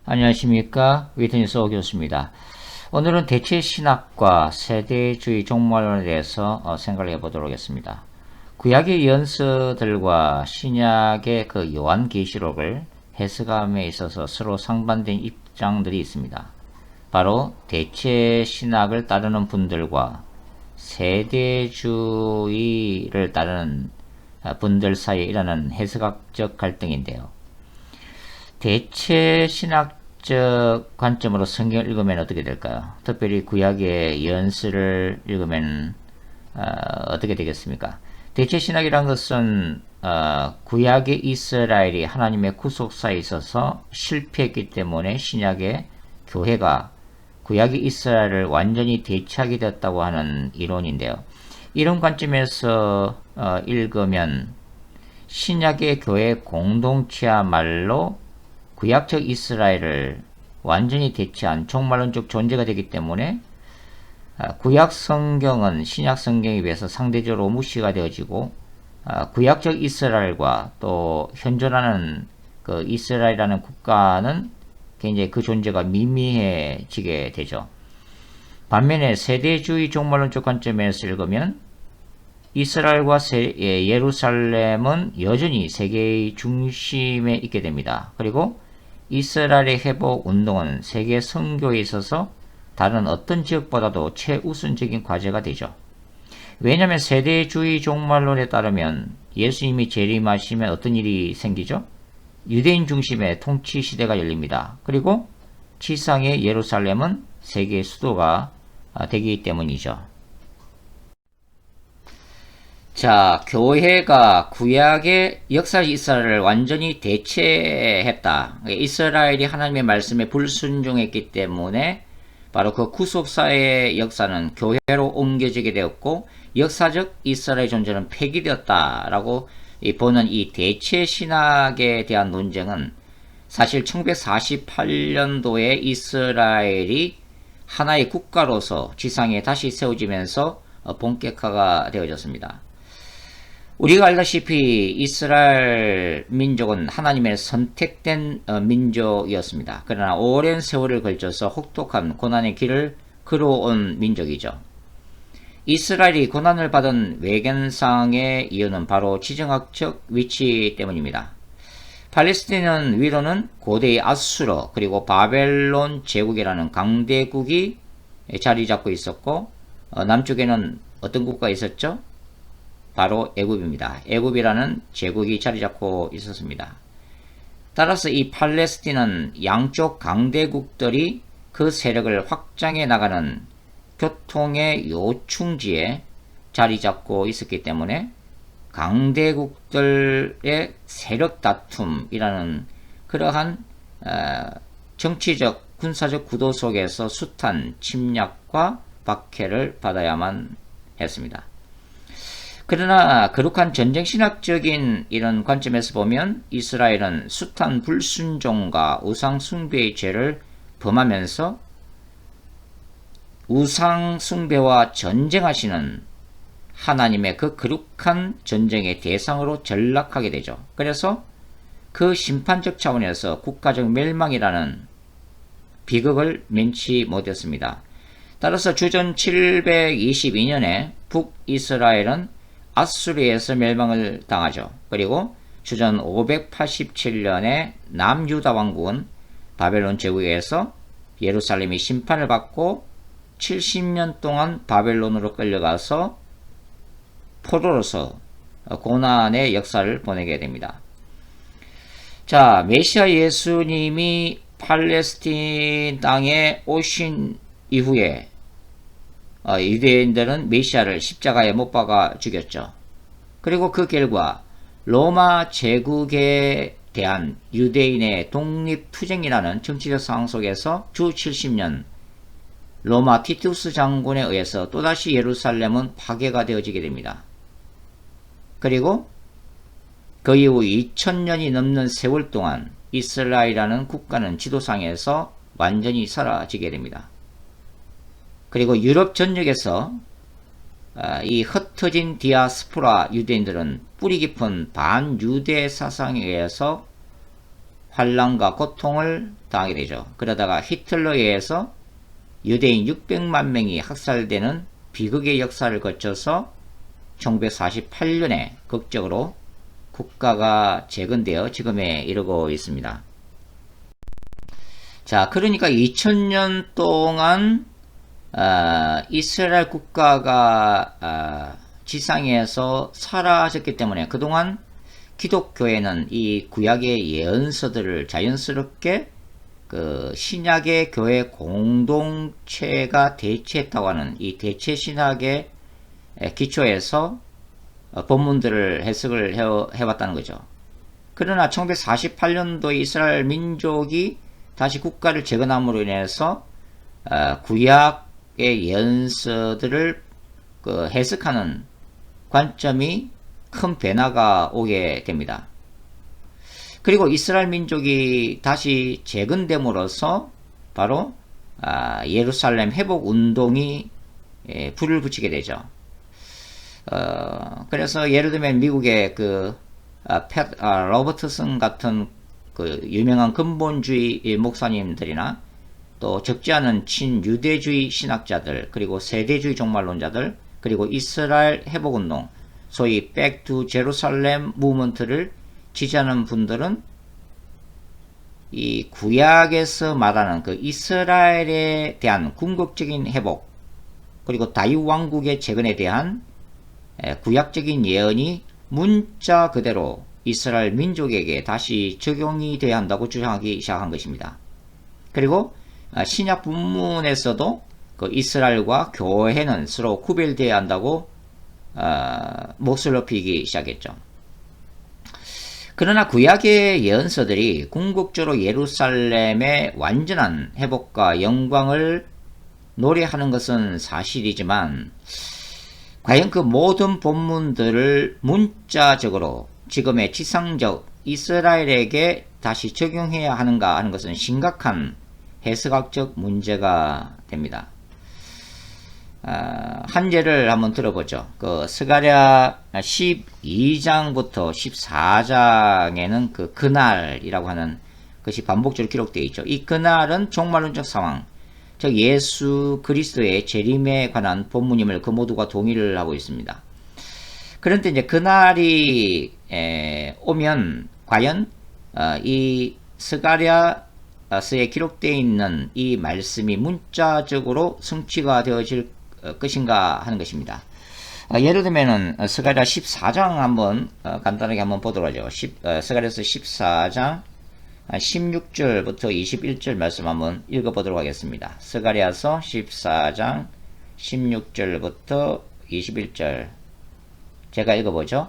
안녕하십니까. 위트니스 오 교수입니다. 오늘은 대체신학과 세대주의 종말론에 대해서 생각을 해보도록 하겠습니다. 구약의 연서들과 신약의 그 요한계시록을 해석함에 있어서 서로 상반된 입장들이 있습니다. 바로 대체신학을 따르는 분들과 세대주의를 따르는 분들 사이에 일어나는 해석학적 갈등인데요. 대체 신학적 관점으로 성경을 읽으면 어떻게 될까요? 특별히 구약의 연설을 읽으면 어떻게 되겠습니까? 대체 신학이란 것은 구약의 이스라엘이 하나님의 구속사에 있어서 실패했기 때문에 신약의 교회가 구약의 이스라엘을 완전히 대체하게 되었다고 하는 이론인데요. 이런 관점에서 읽으면 신약의 교회 공동체야말로 구약적 이스라엘을 완전히 대체한 종말론적 존재가 되기 때문에 구약 성경은 신약 성경에 비해서 상대적으로 무시가 되어지고 구약적 이스라엘과 또 현존하는 그 이스라엘이라는 국가는 굉장히 그 존재가 미미해지게 되죠. 반면에 세대주의 종말론적 관점에서 읽으면 이스라엘과 예루살렘은 여전히 세계의 중심에 있게 됩니다. 그리고 이스라엘의 회복 운동은 세계 선교에 있어서 다른 어떤 지역보다도 최우선적인 과제가 되죠. 왜냐하면 세대주의 종말론에 따르면 예수님이 재림하시면 어떤 일이 생기죠? 유대인 중심의 통치 시대가 열립니다. 그리고 지상의 예루살렘은 세계의 수도가 되기 때문이죠. 자, 교회가 구약의 역사 이스라엘을 완전히 대체했다. 이스라엘이 하나님의 말씀에 불순종했기 때문에 바로 그 구속사의 역사는 교회로 옮겨지게 되었고 역사적 이스라엘 존재는 폐기되었다라고 보는 이 대체 신학에 대한 논쟁은 사실 1948년도에 이스라엘이 하나의 국가로서 지상에 다시 세워지면서 본격화가 되어졌습니다. 우리가 알다시피 이스라엘 민족은 하나님의 선택된 민족이었습니다. 그러나 오랜 세월을 걸쳐서 혹독한 고난의 길을 걸어온 민족이죠. 이스라엘이 고난을 받은 외견상의 이유는 바로 지정학적 위치 때문입니다. 팔레스틴은 위로는 고대의 아수르 그리고 바벨론 제국이라는 강대국이 자리 잡고 있었고 남쪽에는 어떤 국가가 있었죠? 바로 애굽입니다. 애굽이라는 제국이 자리 잡고 있었습니다. 따라서 이 팔레스틴은 양쪽 강대국들이 그 세력을 확장해 나가는 교통의 요충지에 자리 잡고 있었기 때문에 강대국들의 세력 다툼이라는 그러한 정치적 군사적 구도 속에서 숱한 침략과 박해를 받아야만 했습니다. 그러나 거룩한 전쟁신학적인 이런 관점에서 보면 이스라엘은 숱한 불순종과 우상숭배의 죄를 범하면서 우상숭배와 전쟁하시는 하나님의 그 거룩한 전쟁의 대상으로 전락하게 되죠. 그래서 그 심판적 차원에서 국가적 멸망이라는 비극을 면치 못했습니다. 따라서 주전 722년에 북이스라엘은 아수르에서 멸망을 당하죠. 그리고 주전 587년에 남유다 왕국은 바벨론 제국에서 예루살렘이 심판을 받고 70년 동안 바벨론으로 끌려가서 포로로서 고난의 역사를 보내게 됩니다. 자, 메시아 예수님이 팔레스틴 땅에 오신 이후에 유대인들은 메시아를 십자가에 못 박아 죽였죠. 그리고 그 결과 로마 제국에 대한 유대인의 독립투쟁이라는 정치적 상황 속에서 주 70년 로마 티투스 장군에 의해서 또다시 예루살렘은 파괴가 되어지게 됩니다. 그리고 그 이후 2000년이 넘는 세월 동안 이스라엘이라는 국가는 지도상에서 완전히 사라지게 됩니다. 그리고 유럽 전역에서 이 흩어진 디아스포라 유대인들은 뿌리 깊은 반유대 사상에 의해서 환란과 고통을 당하게 되죠. 그러다가 히틀러에 의해서 유대인 600만 명이 학살되는 비극의 역사를 거쳐서 1948년에 극적으로 국가가 재건되어 지금에 이르고 있습니다. 자, 그러니까 2000년 동안 이스라엘 국가가 지상에서 사라졌기 때문에 그동안 기독교회는 이 구약의 예언서들을 자연스럽게 그 신약의 교회 공동체가 대체했다고 하는 이 대체 신학의 기초에서 본문들을 해석을 해왔다는 거죠. 그러나 1948년도에 이스라엘 민족이 다시 국가를 재건함으로 인해서 구약의 예언서들을 그 해석하는 관점이 큰 변화가 오게 됩니다. 그리고 이스라엘 민족이 다시 재건됨으로써 바로 예루살렘 회복 운동이 불을 붙이게 되죠. 그래서 예를 들면 미국의 그 로버트슨 같은 그 유명한 근본주의 목사님들이나 또 적지 않은 친유대주의 신학자들, 그리고 세대주의 종말론자들, 그리고 이스라엘 회복운동, 소위 Back to Jerusalem 무브먼트를 지지하는 분들은 이 구약에서 말하는 그 이스라엘에 대한 궁극적인 회복, 그리고 다윗왕국의 재건에 대한 구약적인 예언이 문자 그대로 이스라엘 민족에게 다시 적용이 되어야 한다고 주장하기 시작한 것입니다. 그리고 신약 본문에서도 그 이스라엘과 교회는 서로 구별되어야 한다고 몫을 높이기 시작했죠. 그러나 구약의 예언서들이 궁극적으로 예루살렘의 완전한 회복과 영광을 노래하는 것은 사실이지만 과연 그 모든 본문들을 문자적으로 지금의 지상적 이스라엘에게 다시 적용해야 하는가 하는 것은 심각한 해석학적 문제가 됩니다. 한 예를 한번 들어보죠. 그 스가랴 12장부터 14장에는 그 그날이라고 하는 것이 반복적으로 기록되어 있죠. 이 그날은 종말론적 상황, 즉 예수 그리스도의 재림에 관한 본문임을 그 모두가 동의를 하고 있습니다. 그런데 이제 그날이 오면 과연 이 스가랴서에 기록되어 있는 이 말씀이 문자적으로 성취가 되어질 것인가 하는 것입니다. 예를 들면은 스가랴 14장 한번 간단하게 한번 보도록 하죠. 스가랴서 14장 16절부터 21절 말씀 한번 읽어보도록 하겠습니다. 스가랴서 14장 16절부터 21절 제가 읽어보죠.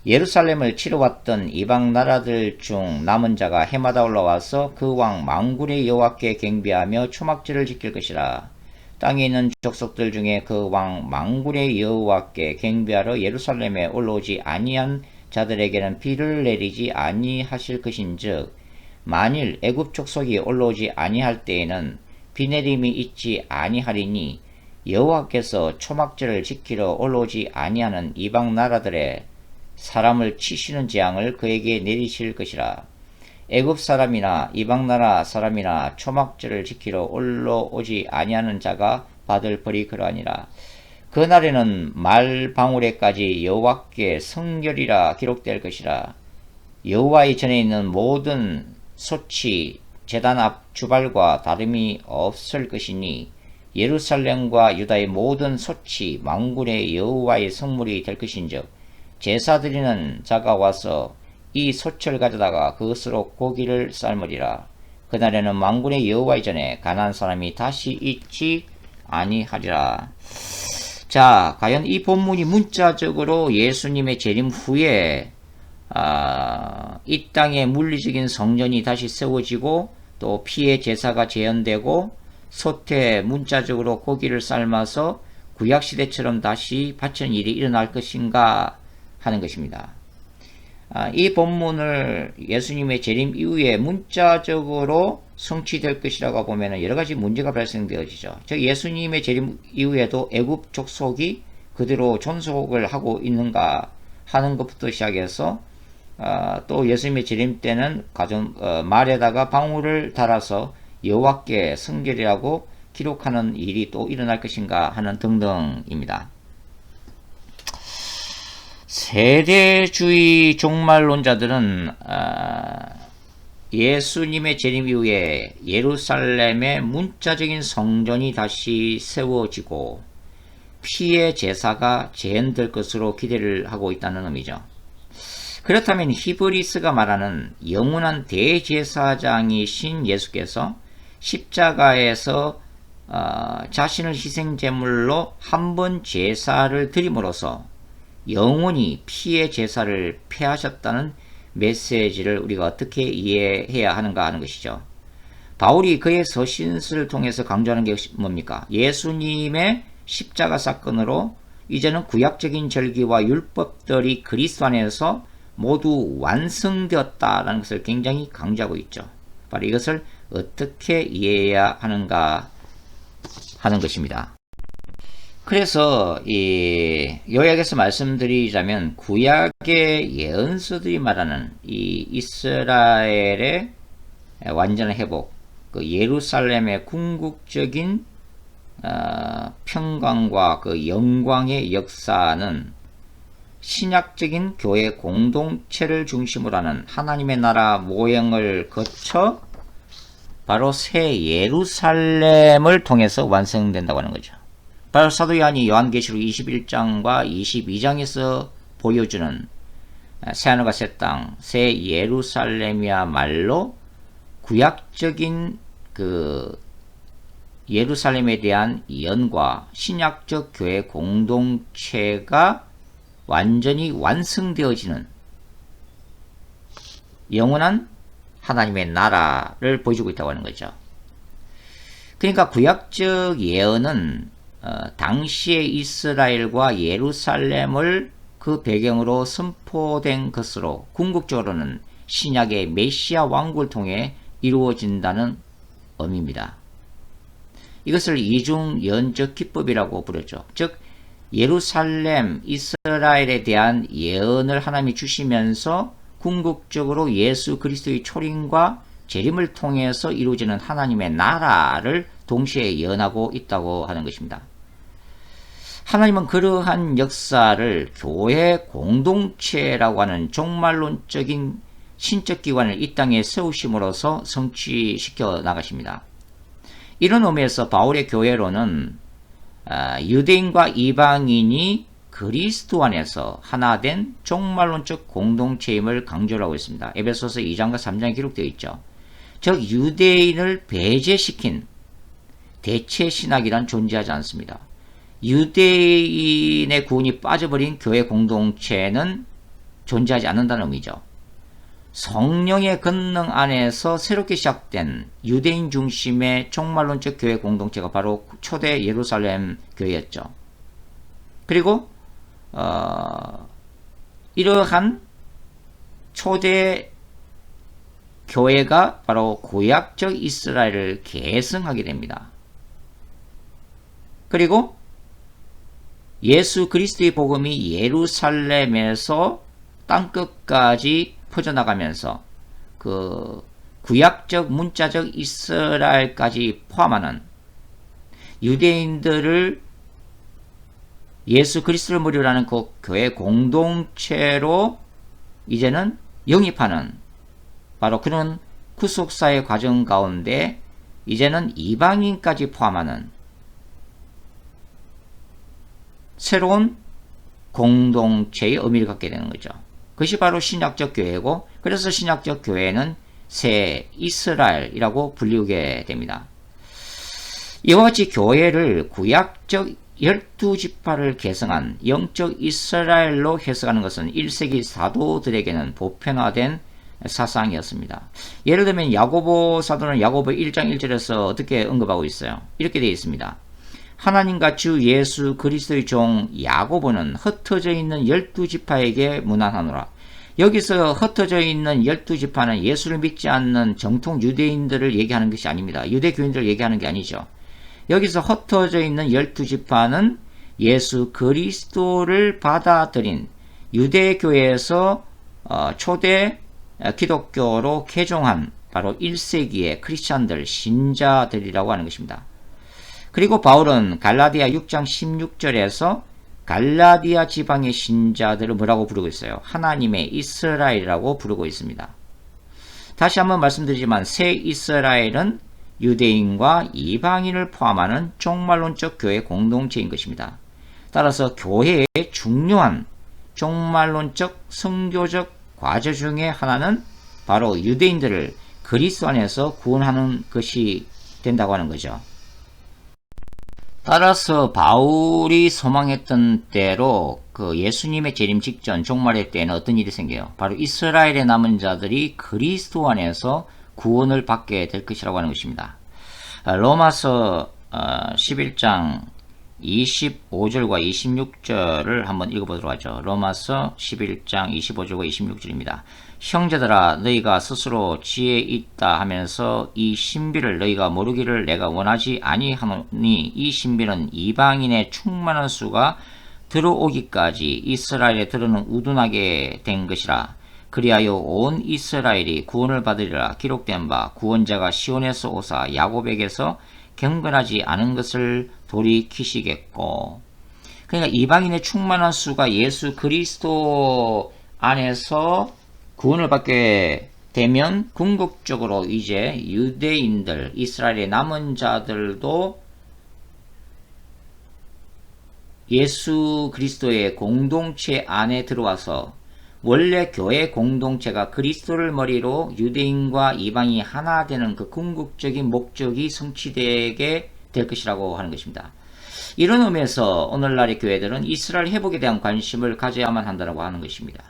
예루살렘을 치러 왔던 이방 나라들 중 남은 자가 해마다 올라와서 그 왕 만군의 여호와께 경배하며 초막절을 지킬 것이라. 땅에 있는 족속들 중에 그 왕 만군의 여호와께 경배하러 예루살렘에 올라오지 아니한 자들에게는 비를 내리지 아니하실 것인즉 만일 애굽 족속이 올라오지 아니할 때에는 비 내림이 있지 아니하리니 여호와께서 초막절을 지키러 올라오지 아니하는 이방 나라들의 사람을 치시는 재앙을 그에게 내리실 것이라. 애굽 사람이나 이방 나라 사람이나 초막절을 지키러 올라오지 아니하는 자가 받을 벌이 그러하니라. 그날에는 말방울에까지 여호와께 성결이라 기록될 것이라. 여호와의 전에 있는 모든 소치 제단 앞 주발과 다름이 없을 것이니 예루살렘과 유다의 모든 소치 만군의 여호와의 성물이 될 것인즉 제사드리는 자가 와서 이 소치를 가져다가 그것으로 고기를 삶으리라. 그날에는 만군의 여호와의 전에 가난한 사람이 다시 있지 아니하리라. 자, 과연 이 본문이 문자적으로 예수님의 재림 후에 이 땅에 물리적인 성전이 다시 세워지고 또 피의 제사가 재현되고 소태 문자적으로 고기를 삶아서 구약시대처럼 다시 바치는 일이 일어날 것인가 하는 것입니다. 이 본문을 예수님의 재림 이후에 문자적으로 성취될 것이라고 보면 여러 가지 문제가 발생되어지죠. 즉 예수님의 재림 이후에도 애굽 족속이 그대로 존속을 하고 있는가 하는 것부터 시작해서 또 예수님의 재림 때는 말에다가 방울을 달아서 여호와께 성결이라고 기록하는 일이 또 일어날 것인가 하는 등등입니다. 세대주의 종말론자들은 예수님의 재림 이후에 예루살렘의 문자적인 성전이 다시 세워지고 피의 제사가 재현될 것으로 기대를 하고 있다는 의미죠. 그렇다면 히브리스가 말하는 영원한 대제사장이신 예수께서 십자가에서 자신을 희생제물로 한 번 제사를 드림으로써 영원히 피의 제사를 폐하셨다는 메시지를 우리가 어떻게 이해해야 하는가 하는 것이죠. 바울이 그의 서신서를 통해서 강조하는 게 뭡니까? 예수님의 십자가 사건으로 이제는 구약적인 절기와 율법들이 그리스도 안에서 모두 완성되었다라는 것을 굉장히 강조하고 있죠. 바로 이것을 어떻게 이해해야 하는가 하는 것입니다. 그래서 요약해서 말씀드리자면 구약의 예언서들이 말하는 이 이스라엘의 완전한 회복, 그 예루살렘의 궁극적인 평강과 그 영광의 역사는 신약적인 교회 공동체를 중심으로 하는 하나님의 나라 모형을 거쳐 바로 새 예루살렘을 통해서 완성된다고 하는 거죠. 바로 사도 요한이 요한계시록 21장과 22장에서 보여주는 새하늘과 새 땅, 새 예루살렘이야말로 구약적인 그 예루살렘에 대한 예언과 신약적 교회 공동체가 완전히 완성되어지는 영원한 하나님의 나라를 보여주고 있다고 하는 거죠. 그러니까 구약적 예언은 당시의 이스라엘과 예루살렘을 그 배경으로 선포된 것으로 궁극적으로는 신약의 메시아 왕국을 통해 이루어진다는 의미입니다. 이것을 이중연적 기법이라고 부르죠. 즉 예루살렘, 이스라엘에 대한 예언을 하나님이 주시면서 궁극적으로 예수 그리스도의 초림과 재림을 통해서 이루어지는 하나님의 나라를 동시에 예언하고 있다고 하는 것입니다. 하나님은 그러한 역사를 교회 공동체라고 하는 종말론적인 신적 기관을 이 땅에 세우심으로써 성취시켜 나가십니다. 이런 의미에서 바울의 교회로는 유대인과 이방인이 그리스도 안에서 하나된 종말론적 공동체임을 강조를 하고 있습니다. 에베소서 2장과 3장에 기록되어 있죠. 즉 유대인을 배제시킨 대체 신학이란 존재하지 않습니다. 유대인의 구원이 빠져버린 교회 공동체는 존재하지 않는다는 의미죠. 성령의 권능 안에서 새롭게 시작된 유대인 중심의 종말론적 교회 공동체가 바로 초대 예루살렘 교회였죠. 그리고 이러한 초대 교회가 바로 구약적 이스라엘을 계승하게 됩니다. 그리고 예수 그리스도의 복음이 예루살렘에서 땅끝까지 퍼져나가면서 그 구약적 문자적 이스라엘까지 포함하는 유대인들을 예수 그리스도를 머리로 하는 그 교회 공동체로 이제는 영입하는 바로 그런 구속사의 과정 가운데 이제는 이방인까지 포함하는 새로운 공동체의 의미를 갖게 되는 거죠. 그것이 바로 신약적 교회고, 그래서 신약적 교회는 새 이스라엘이라고 불리우게 됩니다. 이와 같이 교회를 구약적 12지파를 계승한 영적 이스라엘로 해석하는 것은 1세기 사도들에게는 보편화된 사상이었습니다. 예를 들면 야고보 사도는 야고보 1장 1절에서 어떻게 언급하고 있어요? 이렇게 되어 있습니다. 하나님과 주 예수 그리스도의 종 야고보는 흩어져 있는 12지파에게 문안하노라. 여기서 흩어져 있는 12지파는 예수를 믿지 않는 정통 유대인들을 얘기하는 것이 아닙니다. 유대교인들을 얘기하는 게 아니죠. 여기서 흩어져 있는 12지파는 예수 그리스도를 받아들인 유대교회에서 초대 기독교로 개종한 바로 1세기의 크리스찬들, 신자들이라고 하는 것입니다. 그리고 바울은 갈라디아 6장 16절에서 갈라디아 지방의 신자들을 뭐라고 부르고 있어요? 하나님의 이스라엘이라고 부르고 있습니다. 다시 한번 말씀드리지만 새 이스라엘은 유대인과 이방인을 포함하는 종말론적 교회 공동체인 것입니다. 따라서 교회의 중요한 종말론적 선교적 과제 중에 하나는 바로 유대인들을 그리스도 안에서 구원하는 것이 된다고 하는 거죠. 따라서 바울이 소망했던 대로 그 예수님의 재림 직전 종말의 때에는 어떤 일이 생겨요? 바로 이스라엘의 남은 자들이 그리스도 안에서 구원을 받게 될 것이라고 하는 것입니다. 로마서 11장 25절과 26절을 한번 읽어보도록 하죠. 로마서 11장 25절과 26절입니다. 형제들아 너희가 스스로 지혜 있다 하면서 이 신비를 너희가 모르기를 내가 원하지 아니하노니 이 신비는 이방인의 충만한 수가 들어오기까지 이스라엘에 들어는 우둔하게 된 것이라. 그리하여 온 이스라엘이 구원을 받으리라. 기록된 바 구원자가 시온에서 오사 야곱에게서 경건하지 않은 것을 돌이키시겠고. 그러니까 이방인의 충만한 수가 예수 그리스도 안에서 구원을 받게 되면 궁극적으로 이제 유대인들, 이스라엘의 남은 자들도 예수 그리스도의 공동체 안에 들어와서 원래 교회 공동체가 그리스도를 머리로 유대인과 이방인이 하나 되는 그 궁극적인 목적이 성취되게 될 것이라고 하는 것입니다. 이런 의미에서 오늘날의 교회들은 이스라엘 회복에 대한 관심을 가져야만 한다고 하는 것입니다.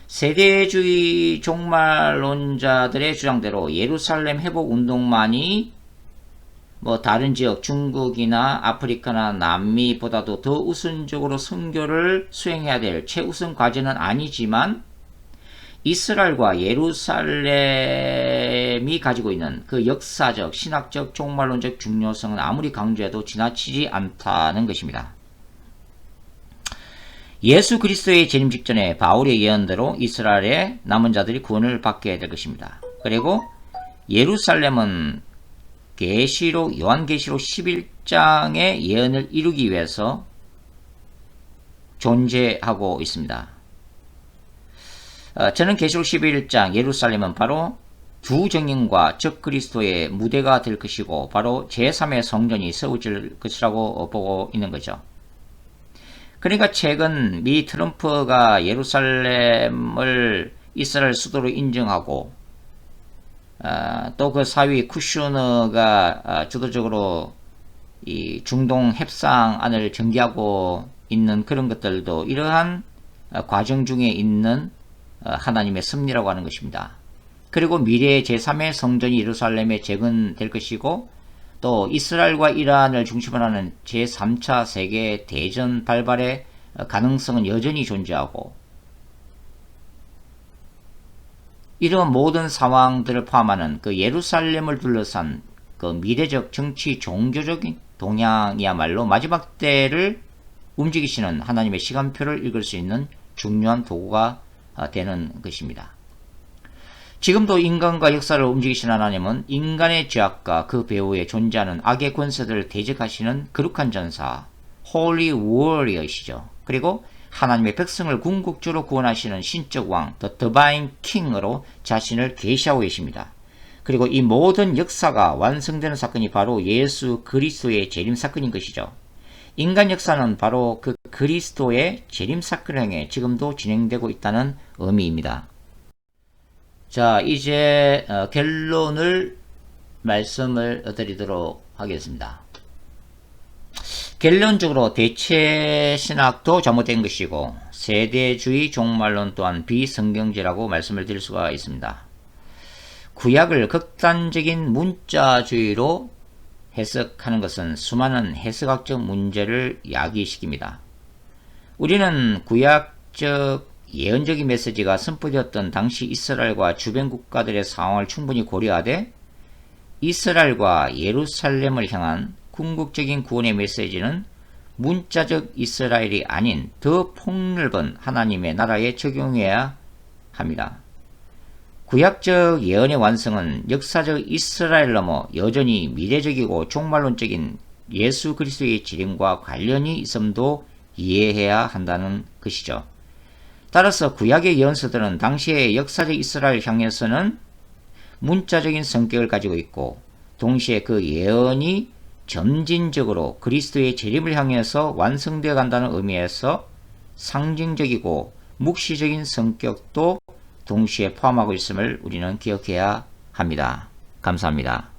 세대주의 종말론자들의 주장대로 예루살렘 회복 운동만이 다른 지역 중국이나 아프리카나 남미보다도 더 우선적으로 선교를 수행해야 될 최우선 과제는 아니지만 이스라엘과 예루살렘이 가지고 있는 그 역사적, 신학적, 종말론적 중요성은 아무리 강조해도 지나치지 않다는 것입니다. 예수 그리스도의 재림 직전에 바울의 예언대로 이스라엘의 남은 자들이 구원을 받게 될 것입니다. 그리고 예루살렘은 요한계시록 11장의 예언을 이루기 위해서 존재하고 있습니다. 저는 계시록 11장 예루살렘은 바로 두 정인과 적그리스도의 무대가 될 것이고 바로 제3의 성전이 세워질 것이라고 보고 있는 거죠. 그러니까 최근 미 트럼프가 예루살렘을 이스라엘 수도로 인정하고 또 그 사위 쿠슈너가 주도적으로 이 중동 협상안을 전개하고 있는 그런 것들도 이러한 과정 중에 있는 하나님의 섭리라고 하는 것입니다. 그리고 미래의 제3의 성전이 예루살렘에 재건될 것이고 또 이스라엘과 이란을 중심으로 하는 제3차 세계 대전 발발의 가능성은 여전히 존재하고 이런 모든 상황들을 포함하는 그 예루살렘을 둘러싼 그 미래적 정치 종교적인 동향이야말로 마지막 때를 움직이시는 하나님의 시간표를 읽을 수 있는 중요한 도구가 되는 것입니다. 지금도 인간과 역사를 움직이시는 하나님은 인간의 죄악과 그 배후에 존재하는 악의 권세들을 대적하시는 거룩한 전사, Holy Warrior이시죠. 그리고 하나님의 백성을 궁극적으로 구원하시는 신적 왕, The Divine King으로 자신을 계시하고 계십니다. 그리고 이 모든 역사가 완성되는 사건이 바로 예수 그리스도의 재림 사건인 것이죠. 인간 역사는 바로 그 그리스도의 재림 사건을 향해 지금도 진행되고 있다는 의미입니다. 자, 이제 결론을 말씀을 드리도록 하겠습니다. 결론적으로 대체 신학도 잘못된 것이고 세대주의 종말론 또한 비성경제라고 말씀을 드릴 수가 있습니다. 구약을 극단적인 문자주의로 해석하는 것은 수많은 해석학적 문제를 야기시킵니다. 우리는 구약적 예언적인 메시지가 선포되었던 당시 이스라엘과 주변 국가들의 상황을 충분히 고려하되 이스라엘과 예루살렘을 향한 궁극적인 구원의 메시지는 문자적 이스라엘이 아닌 더 폭넓은 하나님의 나라에 적용해야 합니다. 구약적 예언의 완성은 역사적 이스라엘 넘어 여전히 미래적이고 종말론적인 예수 그리스도의 재림과 관련이 있음도 이해해야 한다는 것이죠. 따라서 구약의 예언서들은 당시의 역사적 이스라엘 향해서는 문자적인 성격을 가지고 있고 동시에 그 예언이 점진적으로 그리스도의 재림을 향해서 완성되어 간다는 의미에서 상징적이고 묵시적인 성격도 동시에 포함하고 있음을 우리는 기억해야 합니다. 감사합니다.